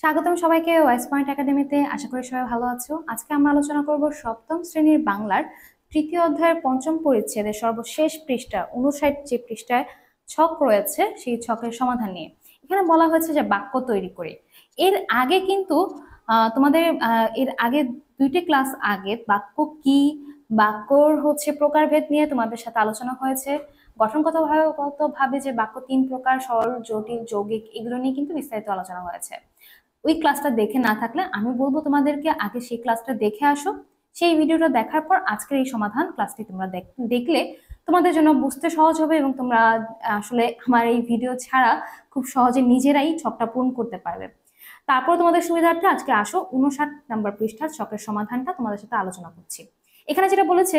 স্বাগতম সবাইকে West point একাডেমিতে। আশা করি সবাই ভালো আছো। আজকে আমরা আলোচনা করব সপ্তম শ্রেণীর বাংলার তৃতীয় অধ্যায়ের পঞ্চম পরিচ্ছেদের সর্বশেষ পৃষ্ঠা 59 যে পৃষ্ঠায় ছক রয়েছে সেই ছকের সমাধান নিয়ে। এখানে বলা হয়েছে যে বাক্য তৈরি করে। এর আগে কিন্তু তোমাদের এর আগে দুইটি ক্লাস আগে বাক্য কি, বাক্যর প্রকারভেদ নিয়ে তোমাদের সাথে আলোচনা হয়েছে। গঠনগতভাবে যে বাক্য তিন প্রকার, সরল, জটিল, যৌগিক, এগুলো নিয়ে কিন্তু বিস্তারিত আলোচনা হয়েছে। ওই ক্লাসটা দেখে না থাকলে আমি বলবো তোমাদেরকে আগে সেই ক্লাসটা দেখে আসো। সেই ভিডিওটা দেখার পর আজকের এই সমাধান ক্লাসটি তোমরা দেখলে তোমাদের জন্য বুঝতে সহজ হবে এবং তোমরা আসলে আমার এই ভিডিও ছাড়া খুব সহজে নিজেরাই ছকটা পূরণ করতে পারবে। তারপর তোমাদের সুবিধার্থে আজকে আসো 59 নাম্বার পৃষ্ঠার ছকের সমাধানটা তোমাদের সাথে আলোচনা করছি। এখানে যেটা বলেছে,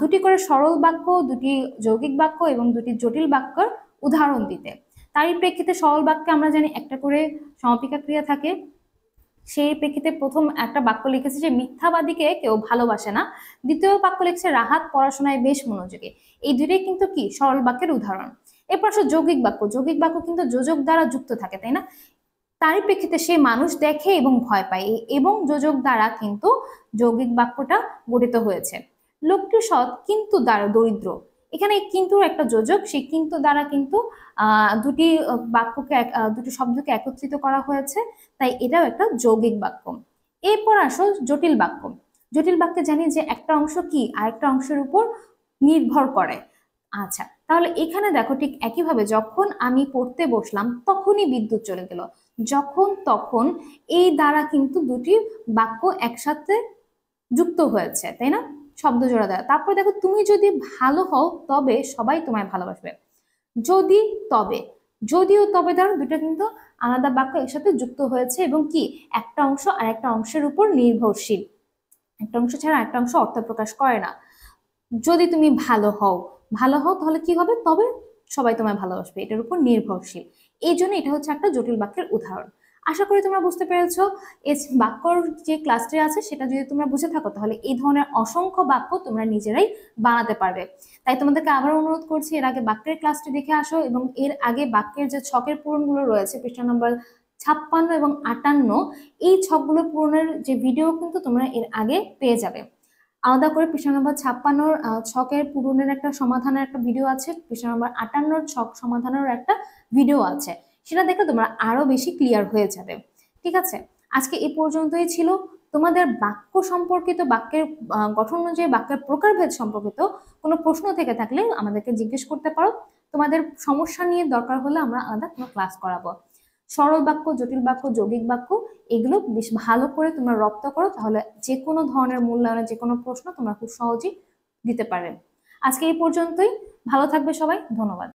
দুটি করে সরল বাক্য, দুটি যৌগিক বাক্য এবং দুটি জটিল বাক্যের উদাহরণ দিতে। তারই প্রেক্ষিতে সরল বাক্যে আমরা জানি একটা করে সমাপিকা ক্রিয়া থাকে। সেই প্রেক্ষিতে প্রথম একটা বাক্য লিখেছে যে মিথ্যাবাদীকে কেউ ভালোবাসে না। দ্বিতীয় বাক্য লিখছে রাহাত পড়াশোনায় বেশ মনোযোগী। এই দুটোই কিন্তু কি সরল বাক্যের উদাহরণ। এরপর আসলে যৌগিক বাক্য। যৌগিক বাক্য কিন্তু যোজক দ্বারা যুক্ত থাকে, তাই না? তারই প্রেক্ষিতে সে মানুষ দেখে এবং ভয় পায়, এবং যোজক দ্বারা কিন্তু যৌগিক বাক্যটা গঠিত হয়েছে। লোকটি সৎ কিন্তু দরিদ্র। এখানে কিন্তু একটা যোজক, সেই কিন্তু দ্বারা কিন্তু দুটি বাক্যকে দুটি শব্দকে একত্রিত করা হয়েছে, তাই এটাও একটা যৌগিক বাক্য। এরপর আসো জটিল বাক্য। জটিল বাক্যে জানি যে একটা অংশ কি আরেকটা অংশের উপর নির্ভর করে। আচ্ছা, তাহলে এখানে দেখো ঠিক একইভাবে যখন আমি পড়তে বসলাম তখনই বিদ্যুৎ চলে গেল। যখন তখন এই দ্বারা কিন্তু দুটি বাক্য একসাথে যুক্ত হয়েছে, তাই না? শব্দ জোড়া দ্বারা। তারপর দেখো, তুমি যদি ভালো হও তবে সবাই তোমায় ভালোবাসবে। যদি, তবে, যদিও তবে দ্বারা দুটো কিন্তু আলাদা বাক্য একসাথে যুক্ত হয়েছে এবং কি একটা অংশ আর একটা অংশের উপর নির্ভরশীল। একটা অংশ ছাড়া একটা অংশ অর্থ প্রকাশ করে না। যদি তুমি ভালো হও, ভালো হও তাহলে কি হবে? তবে সবাই তোমায় ভালোবাসবে, এটার উপর নির্ভরশীল। এই জন্য এটা হচ্ছে একটা জটিল বাক্যের উদাহরণ। আশা করি তোমরা বুঝতে পেরেছো। এই বাক্যর যে ক্লাসটি আছে সেটা যদি তোমরা বুঝে থাকো তাহলে এই ধরনের অসংখ্য বাক্য তোমরা নিজেরাই বানাতে পারবে। তাই তোমাদেরকে আবার অনুরোধ করছি, এর আগে বাক্যের ক্লাসটি দেখে আসো এবং এর আগে বাক্যের যে ছকের পূরণগুলো রয়েছে পৃষ্ঠা নম্বর 56 এবং 58, এই ছকগুলো পূরণের যে ভিডিও কিন্তু তোমরা এর আগে পেয়ে যাবে। আলাদা করে পৃষ্ঠা নম্বর 56 ছকের পূরণের একটা সমাধানের একটা ভিডিও আছে, পৃষ্ঠা নম্বর 58 ছক সমাধানের একটা ভিডিও আছে। সেটা দেখে তোমরা আরো বেশি ক্লিয়ার হয়ে যাবে। ঠিক আছে, আজকে এই পর্যন্তই ছিল। তোমাদের বাক্য সম্পর্কিত, বাক্যের গঠন অনুযায়ী বাক্যের প্রকারভেদ সম্পর্কিত কোনো প্রশ্ন থেকে থাকলে আমাদেরকে জিজ্ঞেস করতে পারো। তোমাদের সমস্যা নিয়ে দরকার হলে আমরা আলাদা কোনো ক্লাস করাবো। সরল বাক্য, জটিল বাক্য, যৌগিক বাক্য, এগুলো বেশ ভালো করে তোমরা রপ্ত করো, তাহলে যে কোনো ধরনের মূল্যায়নের যে কোনো প্রশ্ন তোমরা খুব সহজেই দিতে পারবে। আজকে এই পর্যন্তই। ভালো থাকবে সবাই, ধন্যবাদ।